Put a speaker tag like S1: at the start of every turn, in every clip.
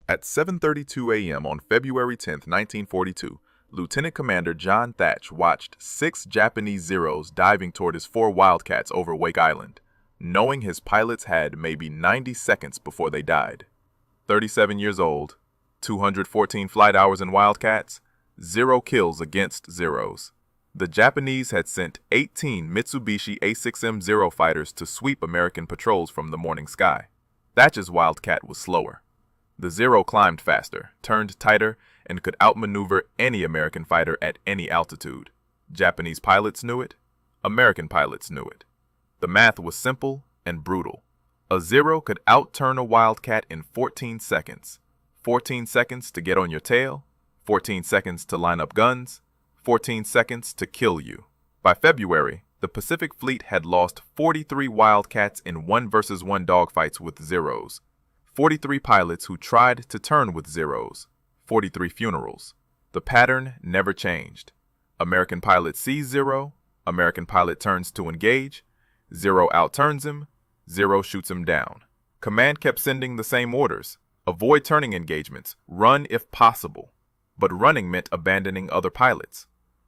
S1: At 7:32 a.m. on February 10, 1942, Lieutenant Commander John Thach watched 6 Japanese Zeros diving toward his 4 Wildcats over Wake Island, knowing his pilots had maybe 90 seconds before they died. 37 years old, 214 flight hours in Wildcats, 0 kills against Zeros. The Japanese had sent 18 Mitsubishi A6M Zero fighters to sweep American patrols from the morning sky. Thach's Wildcat was slower. The Zero climbed faster, turned tighter, and could outmaneuver any American fighter at any altitude. Japanese pilots knew it. American pilots knew it. The math was simple and brutal. A Zero could outturn a Wildcat in 14 seconds. 14 seconds to get on your tail, 14 seconds to line up guns, 14 seconds to kill you. By February, the Pacific Fleet had lost 43 Wildcats in 1-versus-1 dogfights with Zeros. 43 pilots who tried to turn with Zeros. 43 funerals. The pattern never changed. American pilot sees Zero, American pilot turns to engage, Zero outturns him, Zero shoots him down. Command kept sending the same orders. Avoid turning engagements. Run if possible. But running meant abandoning other pilots.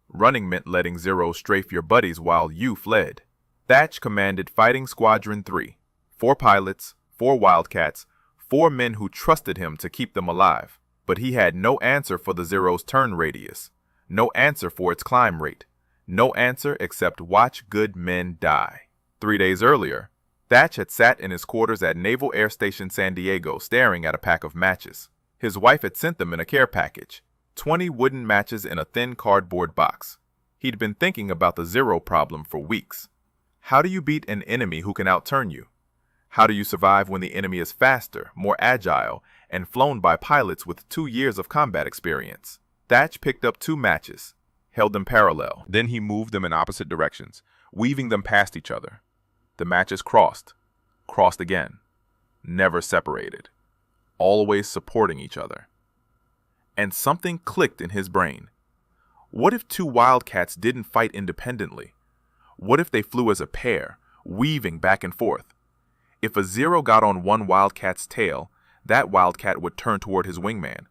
S1: Running meant letting Zero strafe your buddies while you fled. Thach commanded Fighting Squadron 3. 4 pilots, 4 Wildcats, 4 men who trusted him to keep them alive. But he had no answer for the Zero's turn radius. No answer for its climb rate. No answer except watch good men die. 3 days earlier, Thach had sat in his quarters at Naval Air Station San Diego staring at a pack of matches. His wife had sent them in a care package. 20 wooden matches in a thin cardboard box. He'd been thinking about the Zero problem for weeks. How do you beat an enemy who can outturn you? How do you survive when the enemy is faster, more agile, and flown by pilots with 2 years of combat experience? Thach picked up 2 matches, held them parallel. Then he moved them in opposite directions, weaving them past each other. The matches crossed, crossed again, never separated, always supporting each other. And something clicked in his brain. What if 2 Wildcats didn't fight independently? What if they flew as a pair, weaving back and forth? If a Zero got on one Wildcat's tail, that Wildcat would turn toward his wingman.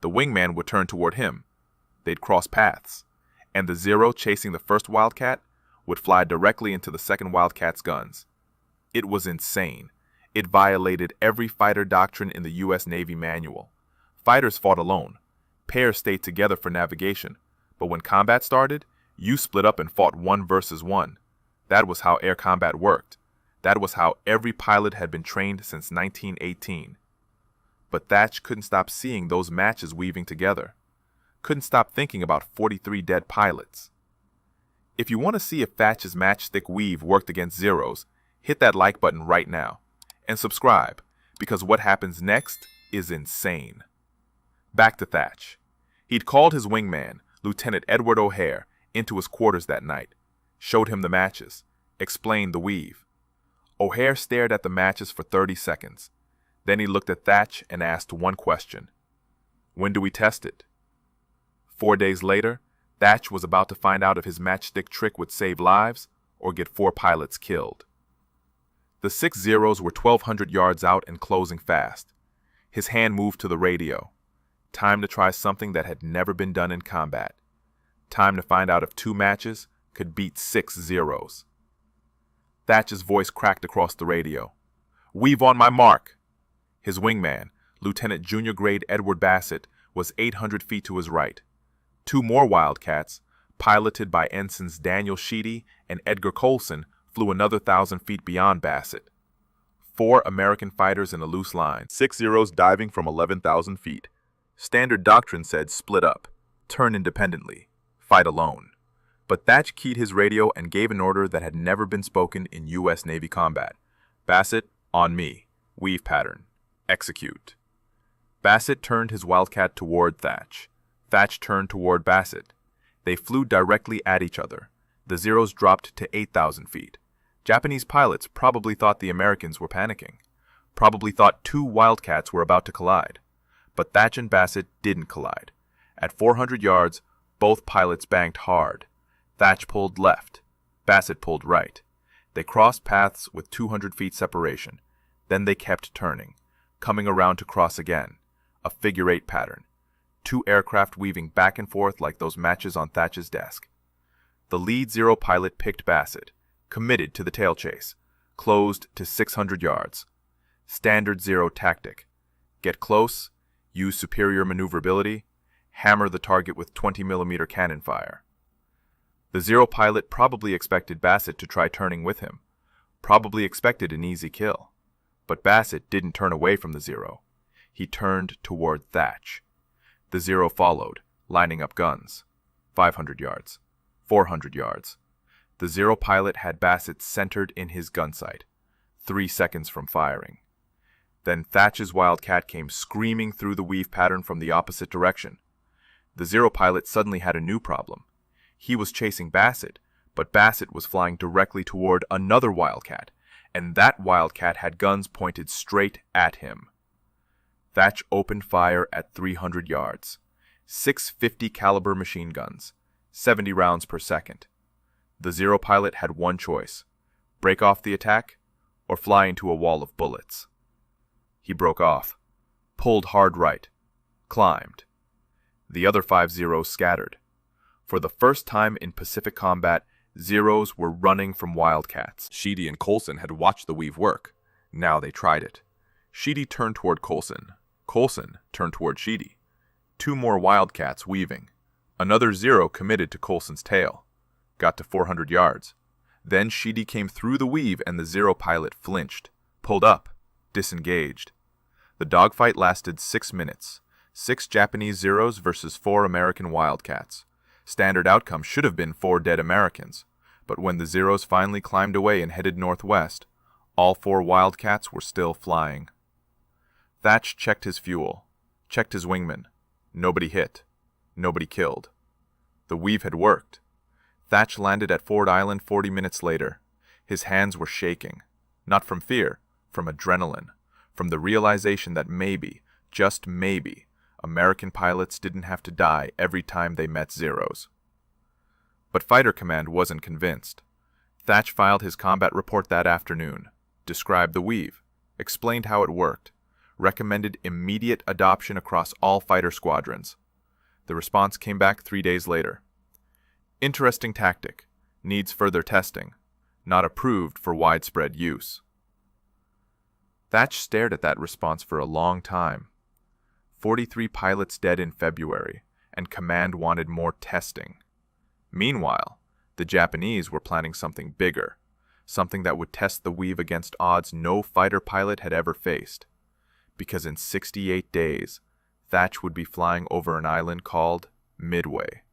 S1: The wingman would turn toward him. They'd cross paths. And the Zero chasing the first Wildcat would fly directly into the second Wildcat's guns. It was insane. It violated every fighter doctrine in the U.S. Navy manual. Fighters fought alone. Pairs stayed together for navigation. But when combat started, you split up and fought 1 versus 1. That was how air combat worked. That was how every pilot had been trained since 1918. But Thach couldn't stop seeing those matches weaving together. Couldn't stop thinking about 43 dead pilots. If you want to see if Thach's Matchstick weave worked against Zeros, hit that like button right now. And subscribe, because what happens next is insane. Back to Thach. He'd called his wingman, Lieutenant Edward O'Hare, into his quarters that night, showed him the matches, explained the weave. O'Hare stared at the matches for 30 seconds. Then he looked at Thach and asked one question. When do we test it? 4 days later, Thach was about to find out if his matchstick trick would save lives or get 4 pilots killed. The 6 Zeros were 1,200 yards out and closing fast. His hand moved to the radio. Time to try something that had never been done in combat. Time to find out if 2 matches could beat 6 Zeros. Thach's voice cracked across the radio. Weave on my mark! His wingman, Lieutenant Junior Grade Edward Bassett, was 800 feet to his right. 2 more Wildcats, piloted by Ensigns Daniel Sheedy and Edgar Colson, flew another 1,000 feet beyond Bassett. 4 American fighters in a loose line, 6 Zeros diving from 11,000 feet. Standard doctrine said split up, turn independently, fight alone. But Thach keyed his radio and gave an order that had never been spoken in U.S. Navy combat. Bassett, on me. Weave pattern. Execute. Bassett turned his Wildcat toward Thach. Thach turned toward Bassett. They flew directly at each other. The Zeros dropped to 8,000 feet. Japanese pilots probably thought the Americans were panicking. Probably thought 2 Wildcats were about to collide. But Thach and Bassett didn't collide. At 400 yards, both pilots banked hard. Thach pulled left. Bassett pulled right. They crossed paths with 200 feet separation. Then they kept turning, coming around to cross again. a figure-8 pattern, 2 aircraft weaving back and forth like those matches on Thach's desk. The lead Zero pilot picked Bassett, committed to the tail chase, closed to 600 yards. Standard Zero tactic: get close, use superior maneuverability, hammer the target with 20mm cannon fire. The Zero pilot probably expected Bassett to try turning with him, probably expected an easy kill. But Bassett didn't turn away from the Zero. He turned toward Thach. The Zero followed, lining up guns. 500 yards. 400 yards. The Zero pilot had Bassett centered in his gun sight, 3 seconds from firing. Then Thach's Wildcat came screaming through the weave pattern from the opposite direction. The Zero pilot suddenly had a new problem. He was chasing Bassett, but Bassett was flying directly toward another Wildcat, and that Wildcat had guns pointed straight at him. Thach opened fire at 300 yards, 6 .50 caliber machine guns, 70 rounds per second. The Zero pilot had one choice: break off the attack or fly into a wall of bullets. He broke off, pulled hard right, climbed. The other 5 Zeros scattered. For the first time in Pacific combat, Zeros were running from Wildcats. Sheedy and Coulson had watched the weave work. Now they tried it. Sheedy turned toward Coulson. Coulson turned toward Sheedy. 2 more Wildcats weaving. Another Zero committed to Coulson's tail. Got to 400 yards. Then Sheedy came through the weave and the Zero pilot flinched, pulled up, disengaged. The dogfight lasted 6 minutes. 6 Japanese Zeros versus 4 American Wildcats. Standard outcome should have been 4 dead Americans, but when the Zeros finally climbed away and headed northwest, all 4 Wildcats were still flying. Thach checked his fuel, checked his wingman. Nobody hit. Nobody killed. The weave had worked. Thach landed at Ford Island 40 minutes later. His hands were shaking, not from fear, from adrenaline, from the realization that maybe, just maybe, American pilots didn't have to die every time they met Zeros. But Fighter Command wasn't convinced. Thach filed his combat report that afternoon, described the weave, explained how it worked, recommended immediate adoption across all fighter squadrons. The response came back 3 days later. Interesting tactic, needs further testing, not approved for widespread use. Thach stared at that response for a long time. 43 pilots dead in February, and Command wanted more testing. Meanwhile, the Japanese were planning something bigger, something that would test the weave against odds no fighter pilot had ever faced. Because in 68 days, Thach would be flying over an island called Midway,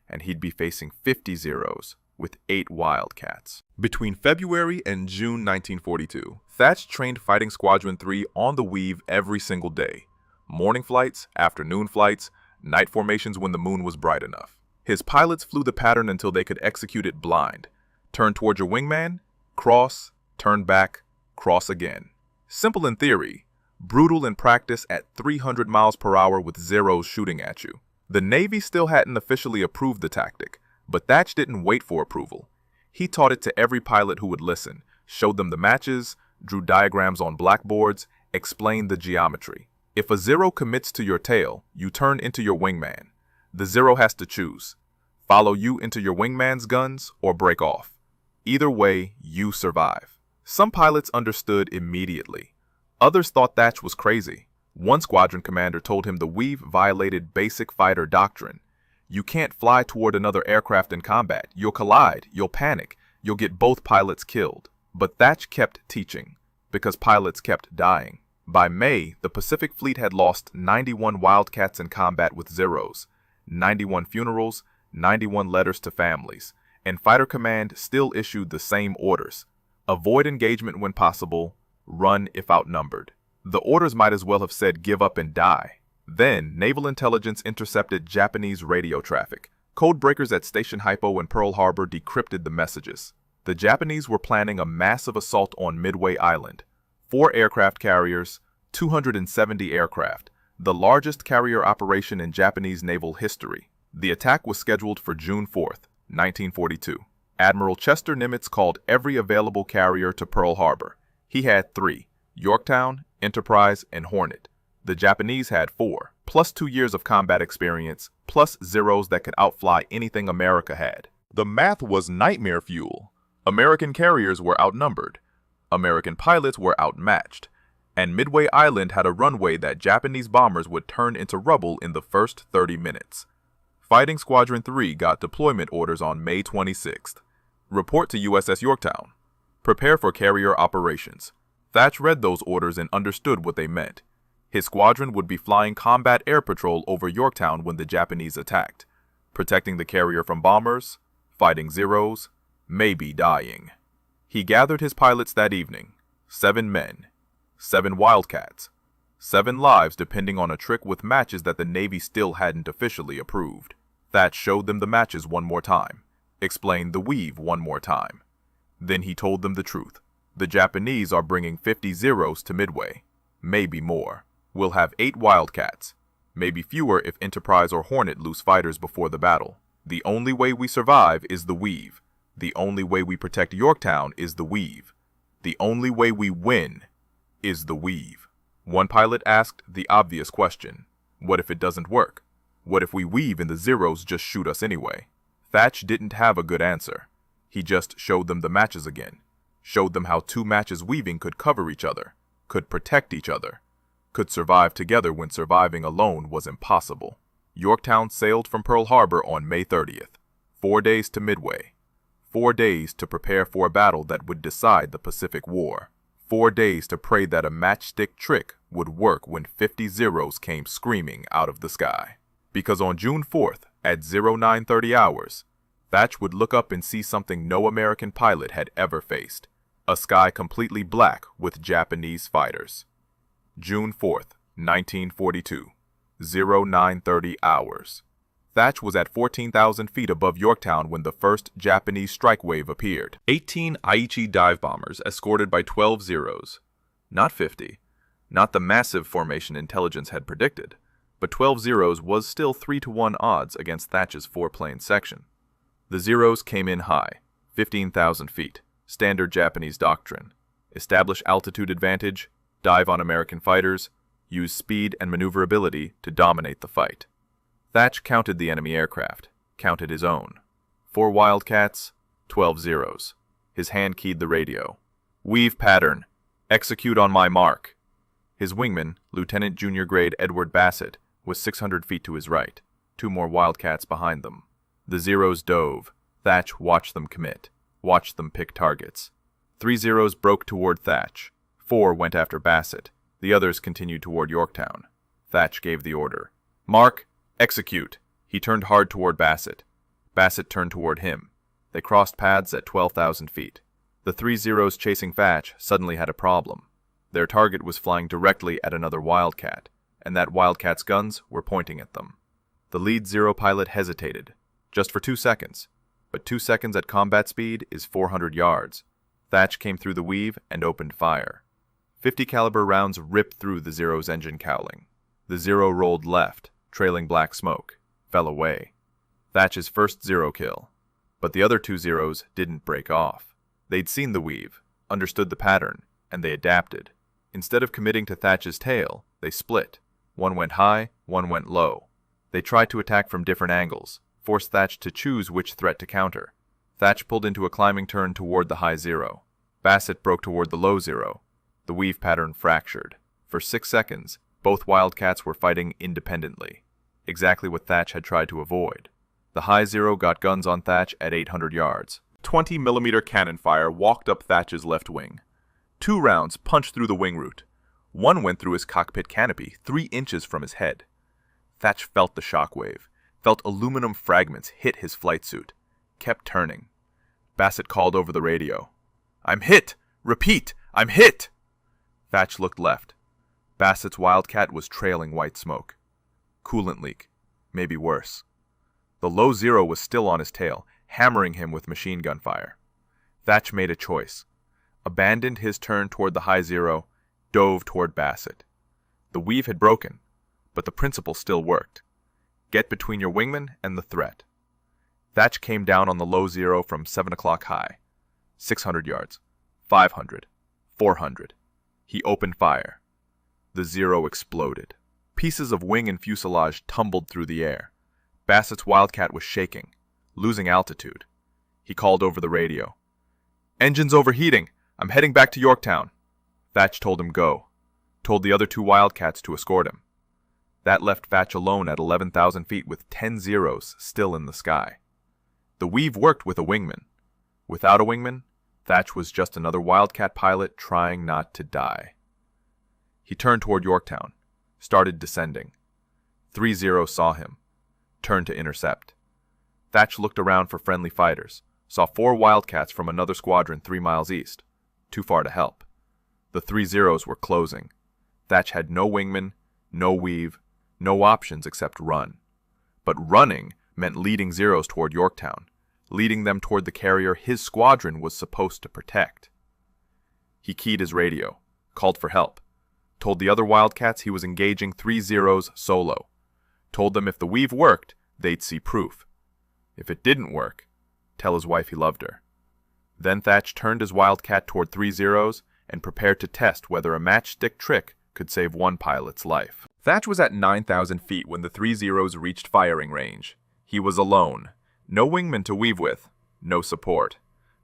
S1: and he'd be facing 50 Zeros with 8 Wildcats. Between February and June 1942, Thach trained Fighting Squadron 3 on the weave every single day. Morning flights, afternoon flights, night formations when the moon was bright enough. His pilots flew the pattern until they could execute it blind. Turn toward your wingman, cross, turn back, cross again. Simple in theory, brutal in practice at 300 miles per hour with Zeros shooting at you. The Navy still hadn't officially approved the tactic, but Thach didn't wait for approval. He taught it to every pilot who would listen, showed them the matches, drew diagrams on blackboards, explained the geometry. If a Zero commits to your tail, you turn into your wingman. The Zero has to choose: follow you into your wingman's guns or break off. Either way, you survive. Some pilots understood immediately. Others thought Thach was crazy. One squadron commander told him the weave violated basic fighter doctrine. You can't fly toward another aircraft in combat. You'll collide, you'll panic, you'll get both pilots killed. But Thach kept teaching, because pilots kept dying. By May, the Pacific Fleet had lost 91 Wildcats in combat with Zeros, 91 funerals, 91 letters to families, and Fighter Command still issued the same orders: avoid engagement when possible, run if outnumbered. The orders might as well have said give up and die. Then, Naval Intelligence intercepted Japanese radio traffic. Codebreakers at Station Hypo in Pearl Harbor decrypted the messages. The Japanese were planning a massive assault on Midway Island. 4 aircraft carriers, 270 aircraft, the largest carrier operation in Japanese naval history. The attack was scheduled for June 4th, 1942. Admiral Chester Nimitz called every available carrier to Pearl Harbor. He had 3, Yorktown, Enterprise, and Hornet. The Japanese had 4, plus 2 years of combat experience, plus Zeros that could outfly anything America had. The math was nightmare fuel. American carriers were outnumbered. American pilots were outmatched. And Midway Island had a runway that Japanese bombers would turn into rubble in the first 30 minutes. Fighting Squadron 3 got deployment orders on May 26th. Report to USS Yorktown. Prepare for carrier operations. Thach read those orders and understood what they meant. His squadron would be flying combat air patrol over Yorktown when the Japanese attacked, protecting the carrier from bombers, fighting Zeros, maybe dying. He gathered his pilots that evening, 7 men, 7 Wildcats, 7 lives depending on a trick with matches that the Navy still hadn't officially approved. Thach showed them the matches one more time, explained the weave one more time. Then he told them the truth. The Japanese are bringing 50 Zeros to Midway, maybe more. We'll have 8 Wildcats, maybe fewer if Enterprise or Hornet lose fighters before the battle. The only way we survive is the weave. The only way we protect Yorktown is the weave. The only way we win is the weave. One pilot asked the obvious question. What if it doesn't work? What if we weave and the Zeros just shoot us anyway? Thach didn't have a good answer. He just showed them the matches again. Showed them how 2 matches weaving could cover each other, could protect each other, could survive together when surviving alone was impossible. Yorktown sailed from Pearl Harbor on May 30th. 4 days to Midway. 4 days to prepare for a battle that would decide the Pacific War. 4 days to pray that a matchstick trick would work when 50 Zeros came screaming out of the sky. Because on June 4th, at 0930 hours, Thach would look up and see something no American pilot had ever faced. A sky completely black with Japanese fighters. June 4th, 1942, 0930 hours. Thach was at 14,000 feet above Yorktown when the first Japanese strike wave appeared. 18 Aichi dive bombers escorted by 12 Zeros. Not 50. Not the massive formation intelligence had predicted. But 12 Zeros was still 3-to-1 odds against Thach's 4-plane section. The Zeros came in high, 15,000 feet, standard Japanese doctrine. Establish altitude advantage, dive on American fighters, use speed and maneuverability to dominate the fight. Thach counted the enemy aircraft, counted his own. 4 Wildcats, 12 Zeros. His hand keyed the radio. Weave pattern. Execute on my mark. His wingman, Lieutenant Junior Grade Edward Bassett, was 600 feet to his right, 2 more Wildcats behind them. The Zeros dove. Thach watched them commit, watched them pick targets. 3 Zeros broke toward Thach. 4 went after Bassett. The others continued toward Yorktown. Thach gave the order. Mark, execute. He turned hard toward Bassett. Bassett turned toward him. They crossed paths at 12,000 feet. The 3 Zeros chasing Thach suddenly had a problem. Their target was flying directly at another Wildcat, and that Wildcat's guns were pointing at them. The lead Zero pilot hesitated, just for 2 seconds, but 2 seconds at combat speed is 400 yards. Thach came through the weave and opened fire. 50 caliber rounds ripped through the Zero's engine cowling. The Zero rolled left, trailing black smoke, fell away. Thach's first Zero kill. But the other 2 Zeros didn't break off. They'd seen the weave, understood the pattern, and they adapted. Instead of committing to Thach's tail, they split. One went high, one went low. They tried to attack from different angles, forced Thach to choose which threat to counter. Thach pulled into a climbing turn toward the high Zero. Bassett broke toward the low Zero. The weave pattern fractured. For 6 seconds, both Wildcats were fighting independently. Exactly what Thach had tried to avoid. The high Zero got guns on Thach at 800 yards. 20mm cannon fire walked up Thach's left wing. 2 rounds punched through the wing root. One went through his cockpit canopy 3 inches from his head. Thach felt the shockwave, felt aluminum fragments hit his flight suit, kept turning. Bassett called over the radio. I'm hit! Repeat! I'm hit! Thach looked left. Bassett's Wildcat was trailing white smoke. Coolant leak. Maybe worse. The low Zero was still on his tail, hammering him with machine gun fire. Thach made a choice. Abandoned his turn toward the high Zero, dove toward Bassett. The weave had broken, but the principle still worked. Get between your wingman and the threat. Thach came down on the low Zero from 7 o'clock high. 600 yards. 500. 400. He opened fire. The Zero exploded. Pieces of wing and fuselage tumbled through the air. Bassett's Wildcat was shaking, losing altitude. He called over the radio. "Engine's overheating. I'm heading back to Yorktown." Thach told him go. Told the other 2 Wildcats to escort him. That left Thach alone at 11,000 feet with 10 Zeros still in the sky. The Weave worked with a wingman. Without a wingman, Thach was just another Wildcat pilot trying not to die. He turned toward Yorktown, started descending. 3 Zeros saw him, turned to intercept. Thach looked around for friendly fighters, saw 4 Wildcats from another squadron 3 miles east, too far to help. The 3 Zeros were closing. Thach had no wingman, no weave, no options except run. But running meant leading Zeros toward Yorktown, leading them toward the carrier his squadron was supposed to protect. He keyed his radio, called for help, told the other Wildcats he was engaging 3 Zeros solo, told them if the Weave worked, they'd see proof. If it didn't work, tell his wife he loved her. Then Thach turned his Wildcat toward 3 Zeros and prepared to test whether a matchstick trick could save one pilot's life. Thach was at 9,000 feet when the 3 Zeros reached firing range. He was alone. No wingman to weave with. No support.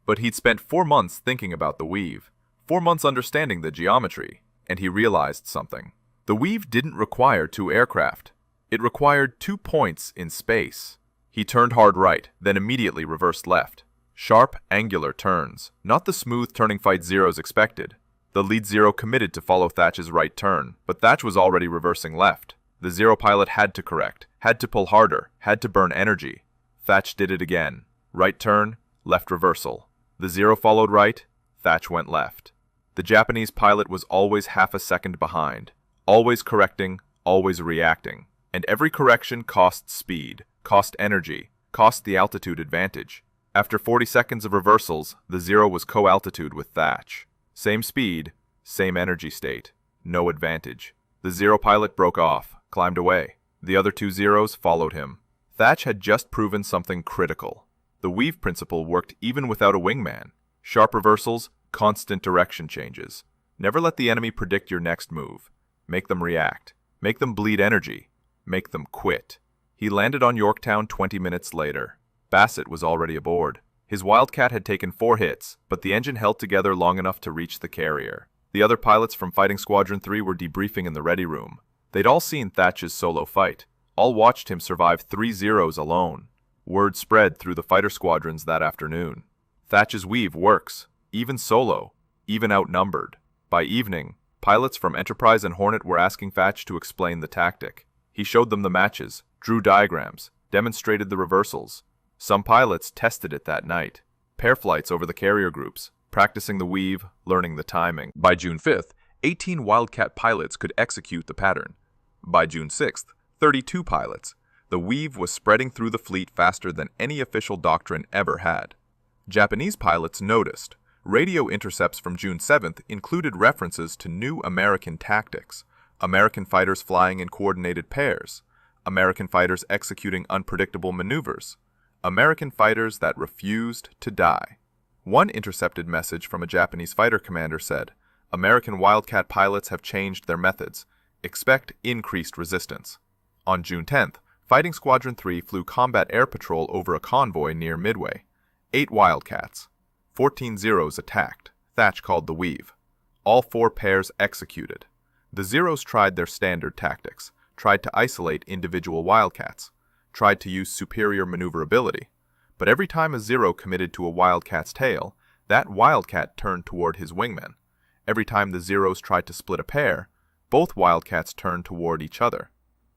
S1: But he'd spent 4 months thinking about the Weave. 4 months understanding the geometry. And he realized something. The Weave didn't require 2 aircraft. It required 2 points in space. He turned hard right, then immediately reversed left. Sharp, angular turns. Not the smooth turning fight Zeros expected. The lead Zero committed to follow Thach's right turn, but Thach was already reversing left. The Zero pilot had to correct, had to pull harder, had to burn energy. Thach did it again. Right turn, left reversal. The Zero followed right, Thach went left. The Japanese pilot was always half a second behind, always correcting, always reacting. And every correction cost speed, cost energy, cost the altitude advantage. After 40 seconds of reversals, the Zero was co-altitude with Thach. Same speed, same energy state, no advantage. The Zero pilot broke off, climbed away. The other 2 Zeros followed him. Thach had just proven something critical. The Weave principle worked even without a wingman. Sharp reversals, constant direction changes. Never let the enemy predict your next move. Make them react. Make them bleed energy. Make them quit. He landed on Yorktown 20 minutes later. Bassett was already aboard. His Wildcat had taken 4 hits, but the engine held together long enough to reach the carrier. The other pilots from Fighting Squadron 3 were debriefing in the ready room. They'd all seen Thach's solo fight. All watched him survive 3 Zeros alone. Word spread through the fighter squadrons that afternoon. Thach's Weave works, even solo, even outnumbered. By evening, pilots from Enterprise and Hornet were asking Thach to explain the tactic. He showed them the matches, drew diagrams, demonstrated the reversals. Some pilots tested it that night. Pair flights over the carrier groups, practicing the Weave, learning the timing. By June 5th, 18 Wildcat pilots could execute the pattern. By June 6th, 32 pilots. The Weave was spreading through the fleet faster than any official doctrine ever had. Japanese pilots noticed. Radio intercepts from June 7th included references to new American tactics. American fighters flying in coordinated pairs. American fighters executing unpredictable maneuvers. American fighters that refused to die. One intercepted message from a Japanese fighter commander said, "American Wildcat pilots have changed their methods. Expect increased resistance." On June 10th, Fighting Squadron 3 flew combat air patrol over a convoy near Midway. 8 Wildcats. 14 Zeros attacked. Thach called the Weave. All 4 pairs executed. The Zeros tried their standard tactics, tried to isolate individual Wildcats, tried to use superior maneuverability. But every time a Zero committed to a Wildcat's tail, that Wildcat turned toward his wingman. Every time the Zeros tried to split a pair, both Wildcats turned toward each other.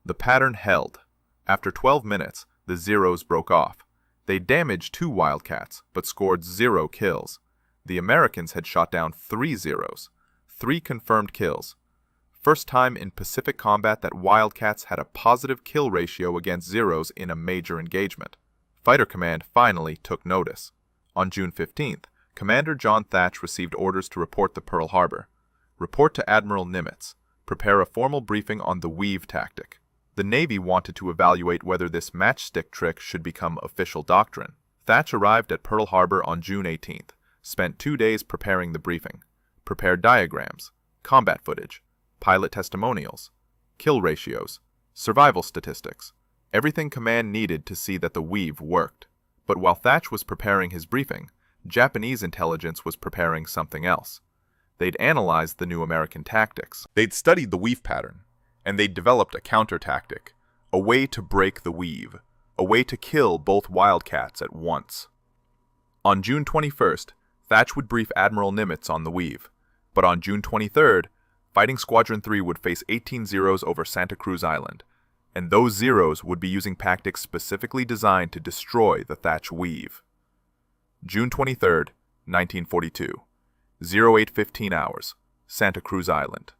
S1: The pattern held. After 12 minutes, the Zeros broke off. They damaged 2 Wildcats, but scored 0 kills. The Americans had shot down 3 Zeros. 3 confirmed kills. First time in Pacific combat that Wildcats had a positive kill ratio against Zeros in a major engagement. Fighter Command finally took notice. On June 15th, Commander John Thach received orders to report to Pearl Harbor. Report to Admiral Nimitz. Prepare a formal briefing on the Weave tactic. The Navy wanted to evaluate whether this matchstick trick should become official doctrine. Thach arrived at Pearl Harbor on June 18th, spent 2 days preparing the briefing. Prepared diagrams, combat footage, pilot testimonials, kill ratios, survival statistics, everything command needed to see that the weave worked. But while Thach was preparing his briefing, Japanese intelligence was preparing something else. They'd analyzed the new American tactics. They'd studied the weave pattern, and they'd developed a counter-tactic, a way to break the weave, a way to kill both Wildcats at once. On June 21st, Thach would brief Admiral Nimitz on the weave, but on June 23rd, Fighting Squadron 3 would face 18 Zeros over Santa Cruz Island, and those Zeros would be using tactics specifically designed to destroy the Thach Weave. June 23rd, 1942, 08:15 hours, Santa Cruz Island.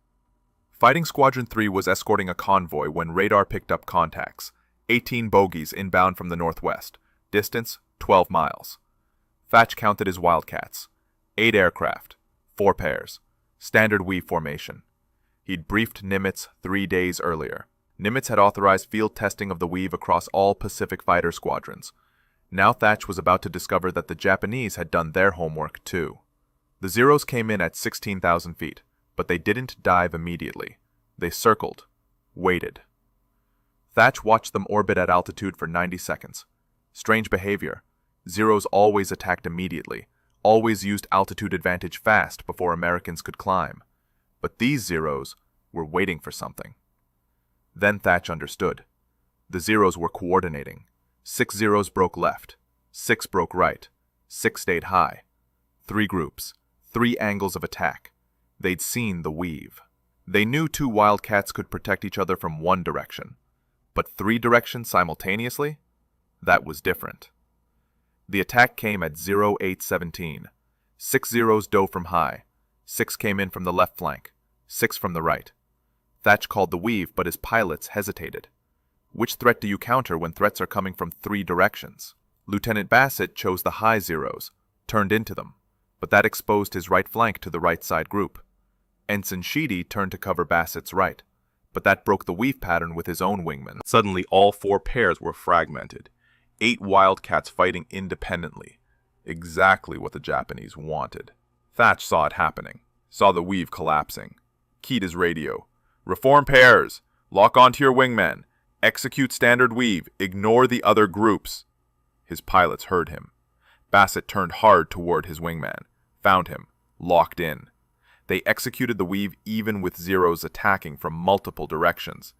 S1: Fighting Squadron 3 was escorting a convoy when radar picked up contacts, 18 bogies inbound from the northwest, distance 12 miles. Thach counted his Wildcats, 8 aircraft, 4 pairs, standard weave formation. He'd briefed Nimitz 3 days earlier. Nimitz had authorized field testing of the weave across all Pacific fighter squadrons. Now Thach was about to discover that the Japanese had done their homework too. The Zeros came in at 16,000 feet, but they didn't dive immediately. They circled, waited. Thach watched them orbit at altitude for 90 seconds. Strange behavior. Zeros always attacked immediately, always used altitude advantage fast before Americans could climb. But these Zeros were waiting for something. Then Thach understood. The Zeros were coordinating. 6 Zeros broke left, 6 broke right, 6 stayed high. 3 groups, 3 angles of attack. They'd seen the weave. They knew 2 Wildcats could protect each other from one direction. But 3 directions simultaneously? That was different. The attack came at 08:17. 6 Zeros dove from high. 6 came in from the left flank. 6 from the right. Thach called the weave, but his pilots hesitated. Which threat do you counter when threats are coming from 3 directions? Lieutenant Bassett chose the high Zeros, turned into them, but that exposed his right flank to the right side group. Ensign Sheedy turned to cover Bassett's right, but that broke the weave pattern with his own wingmen. Suddenly all 4 pairs were fragmented, 8 Wildcats fighting independently, exactly what the Japanese wanted. Thach saw it happening, saw the weave collapsing, keyed his radio. Reform pairs, lock onto your wingmen, execute standard weave, ignore the other groups. His pilots heard him. Bassett turned hard toward his wingman, found him, locked in. They executed the weave even with Zeros attacking from multiple directions.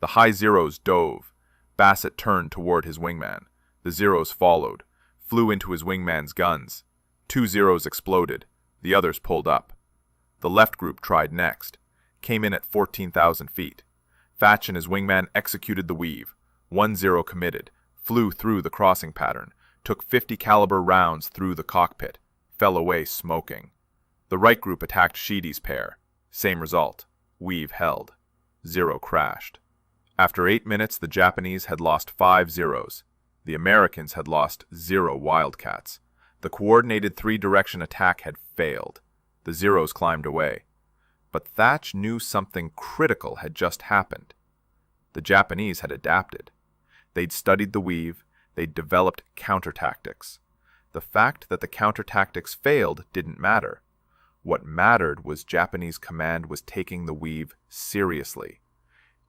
S1: The high Zeros dove. Bassett turned toward his wingman. The Zeros followed, flew into his wingman's guns. 2 Zeros exploded. The others pulled up. The left group tried next. Came in at 14,000 feet. Thach and his wingman executed the weave. 1 Zero committed, flew through the crossing pattern, took 50 caliber rounds through the cockpit, fell away smoking. The right group attacked Sheedy's pair. Same result. Weave held. Zero crashed. After 8 minutes, the Japanese had lost 5 Zeros. The Americans had lost 0 Wildcats. The coordinated 3-direction attack had failed. The Zeros climbed away. But Thach knew something critical had just happened. The Japanese had adapted. They'd studied the weave, they'd developed counter-tactics. The fact that the counter-tactics failed didn't matter. What mattered was Japanese command was taking the weave seriously,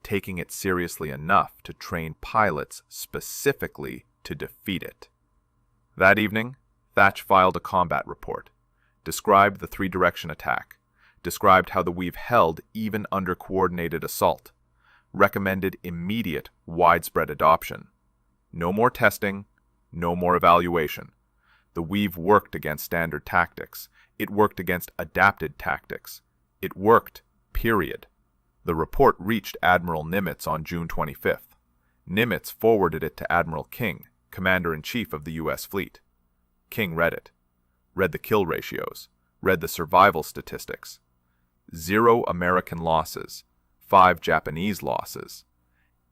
S1: taking it seriously enough to train pilots specifically to defeat it. That evening, Thach filed a combat report, described the 3-direction attack, described how the weave held even under coordinated assault, recommended immediate, widespread adoption. No more testing, no more evaluation. The weave worked against standard tactics. It worked against adapted tactics. It worked, period. The report reached Admiral Nimitz on June 25th. Nimitz forwarded it to Admiral King, Commander-in-Chief of the U.S. Fleet. King read it, read the kill ratios, read the survival statistics. 0 American losses, 5 Japanese losses.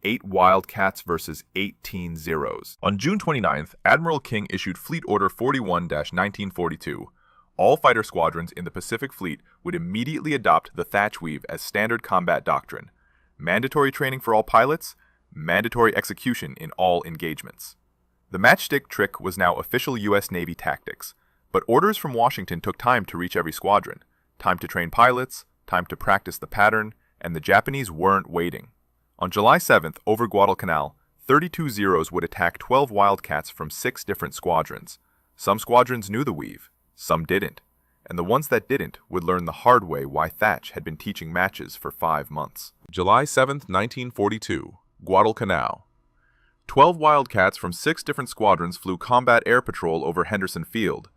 S1: 8 Wildcats versus 18 Zeros. On June 29th, Admiral King issued Fleet Order 41-1942. All fighter squadrons in the Pacific Fleet would immediately adopt the Thach Weave as standard combat doctrine. Mandatory training for all pilots, mandatory execution in all engagements. The matchstick trick was now official U.S. Navy tactics, but orders from Washington took time to reach every squadron. Time to train pilots, time to practice the pattern, and the Japanese weren't waiting. On July 7th, over Guadalcanal, 32 Zeros would attack 12 Wildcats from 6 different squadrons. Some squadrons knew the weave, some didn't, and the ones that didn't would learn the hard way why Thach had been teaching matches for 5 months. July 7th, 1942, Guadalcanal. 12 Wildcats from 6 different squadrons flew combat air patrol over Henderson Field.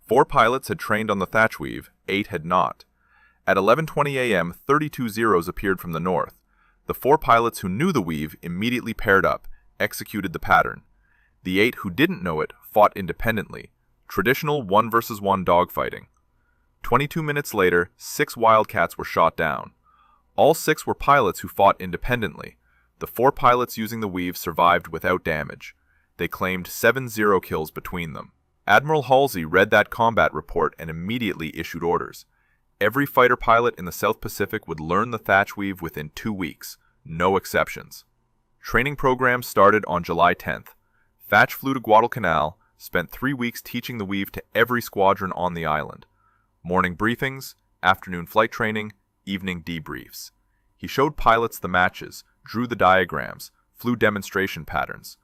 S1: 4 pilots had trained on the Thach Weave, 8 had not. At 11:20 a.m., 32 Zeros appeared from the north. The 4 pilots who knew the weave immediately paired up, executed the pattern. The 8 who didn't know it fought independently, traditional 1 versus 1 dogfighting. 22 minutes later, 6 Wildcats were shot down. All 6 were pilots who fought independently. The 4 pilots using the weave survived without damage. They claimed 7 Zero kills between them. Admiral Halsey read that combat report and immediately issued orders. Every fighter pilot in the South Pacific would learn the Thach Weave within 2 weeks, no exceptions. Training programs started on July 10th. Thach flew to Guadalcanal, spent 3 weeks teaching the weave to every squadron on the island. Morning briefings, afternoon flight training, evening debriefs. He showed pilots the matches, drew the diagrams, flew demonstration patterns.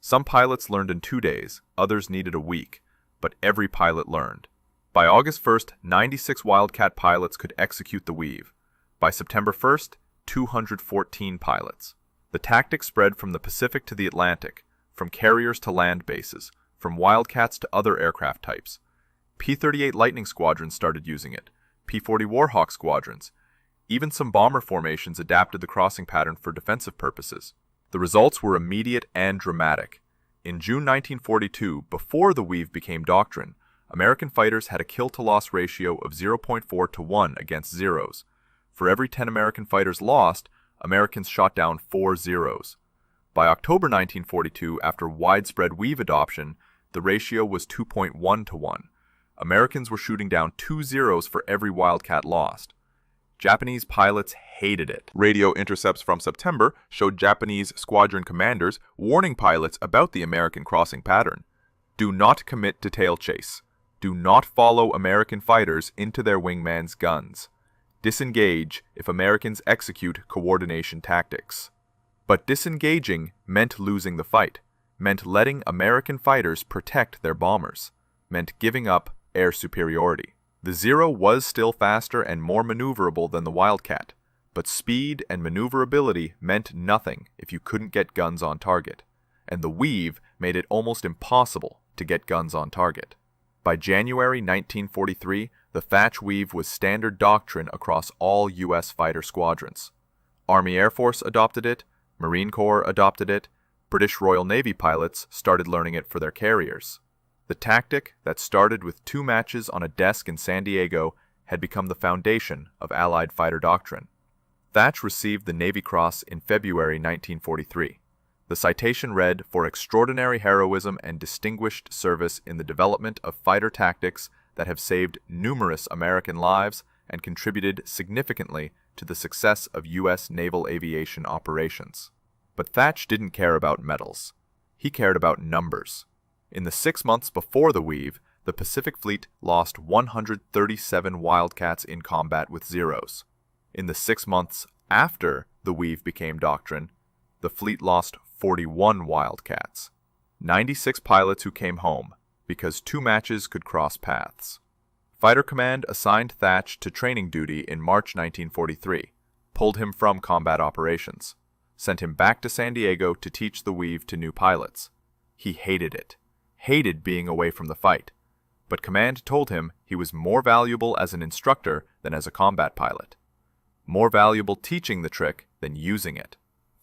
S1: Some pilots learned in 2 days, others needed a week, but every pilot learned. By August 1st, 96 Wildcat pilots could execute the weave. By September 1st, 214 pilots. The tactic spread from the Pacific to the Atlantic, from carriers to land bases, from Wildcats to other aircraft types. P-38 Lightning squadrons started using it, P-40 Warhawk squadrons. Even some bomber formations adapted the crossing pattern for defensive purposes. The results were immediate and dramatic. In June 1942, before the weave became doctrine, American fighters had a kill-to-loss ratio of 0.4 to 1 against Zeros. For every 10 American fighters lost, Americans shot down 4 Zeros. By October 1942, after widespread weave adoption, the ratio was 2.1 to 1. Americans were shooting down 2 Zeros for every Wildcat lost. Japanese pilots hated it. Radio intercepts from September showed Japanese squadron commanders warning pilots about the American crossing pattern. Do not commit to tail chase. Do not follow American fighters into their wingman's guns. Disengage if Americans execute coordination tactics. But disengaging meant losing the fight, meant letting American fighters protect their bombers, meant giving up air superiority. The Zero was still faster and more maneuverable than the Wildcat, but speed and maneuverability meant nothing if you couldn't get guns on target, and the Weave made it almost impossible to get guns on target. By January 1943, the Thach Weave was standard doctrine across all U.S. fighter squadrons. Army Air Force adopted it, Marine Corps adopted it, British Royal Navy pilots started learning it for their carriers. The tactic that started with 2 matches on a desk in San Diego had become the foundation of Allied fighter doctrine. Thach received the Navy Cross in February 1943. The citation read, "For extraordinary heroism and distinguished service in the development of fighter tactics that have saved numerous American lives and contributed significantly to the success of U.S. naval aviation operations." But Thach didn't care about medals. He cared about numbers. In the 6 months before the Weave, the Pacific Fleet lost 137 Wildcats in combat with Zeros. In the 6 months after the Weave became doctrine, the fleet lost 41 Wildcats. 96 pilots who came home, because 2 matches could cross paths. Fighter Command assigned Thach to training duty in March 1943, pulled him from combat operations, sent him back to San Diego to teach the Weave to new pilots. He hated it, hated being away from the fight, but Command told him he was more valuable as an instructor than as a combat pilot. More valuable teaching the trick than using it.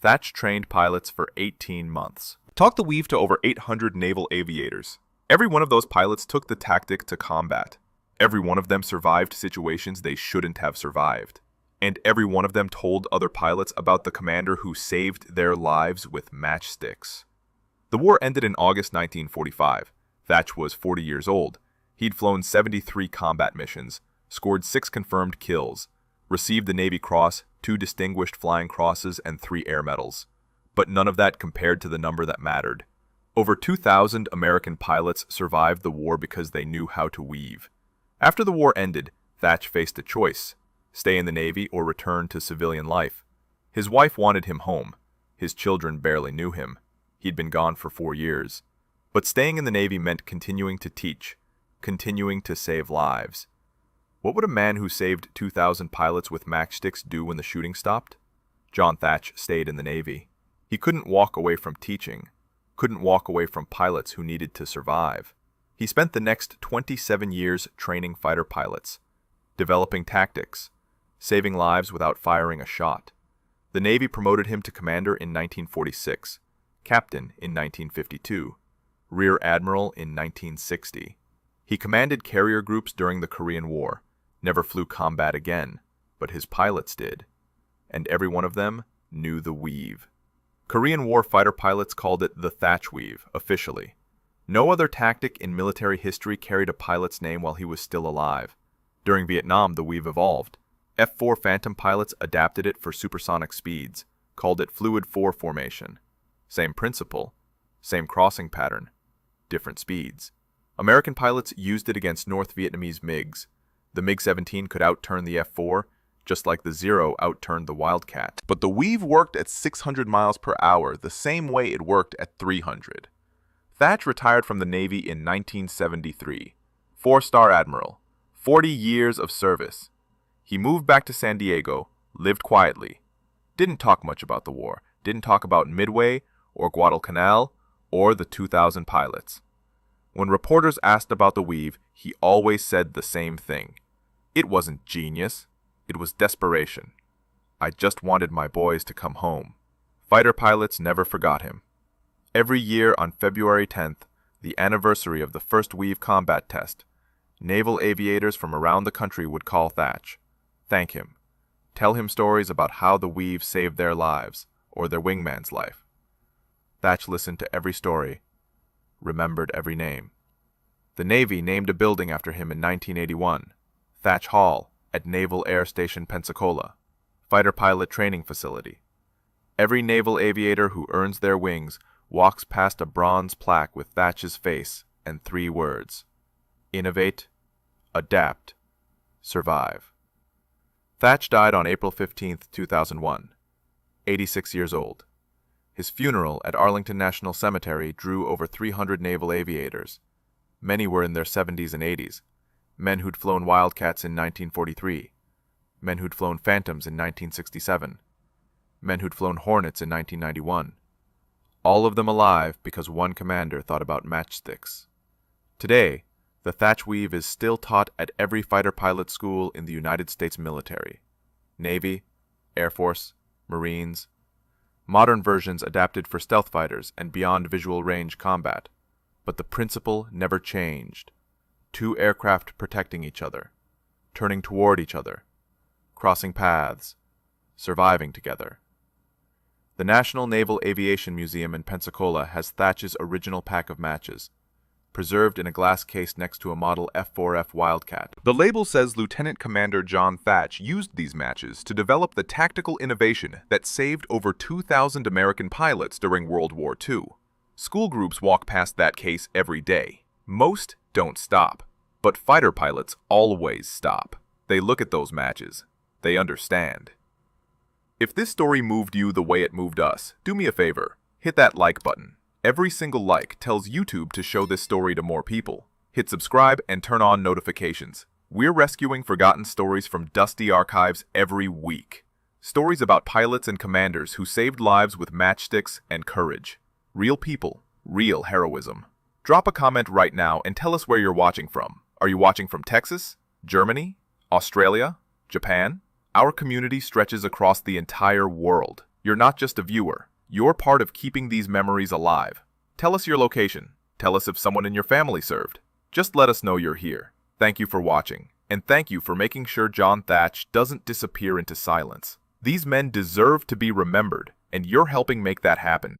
S1: Thach trained pilots for 18 months. Taught the Weave to over 800 naval aviators. Every one of those pilots took the tactic to combat. Every one of them survived situations they shouldn't have survived. And every one of them told other pilots about the commander who saved their lives with matchsticks. The war ended in August 1945. Thach was 40 years old. He'd flown 73 combat missions, scored 6 confirmed kills, received the Navy Cross, 2 Distinguished Flying Crosses, and 3 Air Medals. But none of that compared to the number that mattered. Over 2,000 American pilots survived the war because they knew how to weave. After the war ended, Thach faced a choice. stay in the Navy or return to civilian life. His wife wanted him home. His children barely knew him. He'd been gone for 4 years. But staying in the Navy meant continuing to teach, continuing to save lives. What would a man who saved 2,000 pilots with matchsticks do when the shooting stopped? John Thach stayed in the Navy. He couldn't walk away from teaching, couldn't walk away from pilots who needed to survive. He spent the next 27 years training fighter pilots, developing tactics, saving lives without firing a shot. The Navy promoted him to commander in 1946, captain in 1952, rear admiral in 1960. He commanded carrier groups during the Korean War, never flew combat again, but his pilots did. And every one of them knew the weave. Korean War fighter pilots called it the Thach Weave, officially. No other tactic in military history carried a pilot's name while he was still alive. During Vietnam, the weave evolved. F-4 Phantom pilots adapted it for supersonic speeds, called it Fluid 4 formation. Same principle, same crossing pattern, different speeds. American pilots used it against North Vietnamese MiGs. The MiG-17 could outturn the F-4, just like the Zero outturned the Wildcat. But the weave worked at 600 miles per hour, the same way it worked at 300. Thach retired from the Navy in 1973. 4-star admiral, 40 years of service. He moved back to San Diego, lived quietly. Didn't talk much about the war, didn't talk about Midway or Guadalcanal or the 2,000 pilots. When reporters asked about the weave, he always said the same thing. It wasn't genius. It was desperation. I just wanted my boys to come home. Fighter pilots never forgot him. Every year on February 10th, the anniversary of the first weave combat test, naval aviators from around the country would call Thach, thank him, tell him stories about how the weave saved their lives or their wingman's life. Thach listened to every story, remembered every name. The Navy named a building after him in 1981, Thach Hall at Naval Air Station Pensacola, fighter pilot training facility. Every naval aviator who earns their wings walks past a bronze plaque with Thach's face and 3 words: innovate, adapt, survive. Thach died on April 15, 2001, 86 years old. His funeral at Arlington National Cemetery drew over 300 naval aviators. Many were in their 70s and 80s, men who'd flown Wildcats in 1943, men who'd flown Phantoms in 1967, men who'd flown Hornets in 1991. All of them alive because one commander thought about matchsticks. Today, the Thach Weave is still taught at every fighter pilot school in the United States military. Navy, Air Force, Marines. Modern versions adapted for stealth fighters and beyond visual range combat. But the principle never changed. 2 aircraft protecting each other, turning toward each other, crossing paths, surviving together. The National Naval Aviation Museum in Pensacola has Thach's original pack of matches, preserved in a glass case next to a model F-4F Wildcat. The label says Lieutenant Commander John Thach used these matches to develop the tactical innovation that saved over 2,000 American pilots during World War II. School groups walk past that case every day. Most don't stop, but fighter pilots always stop. They look at those matches. They understand. If this story moved you the way it moved us, do me a favor. Hit that like button. Every single like tells YouTube to show this story to more people. Hit subscribe and turn on notifications. We're rescuing forgotten stories from dusty archives every week. Stories about pilots and commanders who saved lives with matchsticks and courage. Real people, real heroism. Drop a comment right now and tell us where you're watching from. Are you watching from Texas, Germany, Australia, Japan? Our community stretches across the entire world. You're not just a viewer. You're part of keeping these memories alive. Tell us your location. Tell us if someone in your family served. Just let us know you're here. Thank you for watching. And thank you for making sure John Thach doesn't disappear into silence. These men deserve to be remembered, and you're helping make that happen.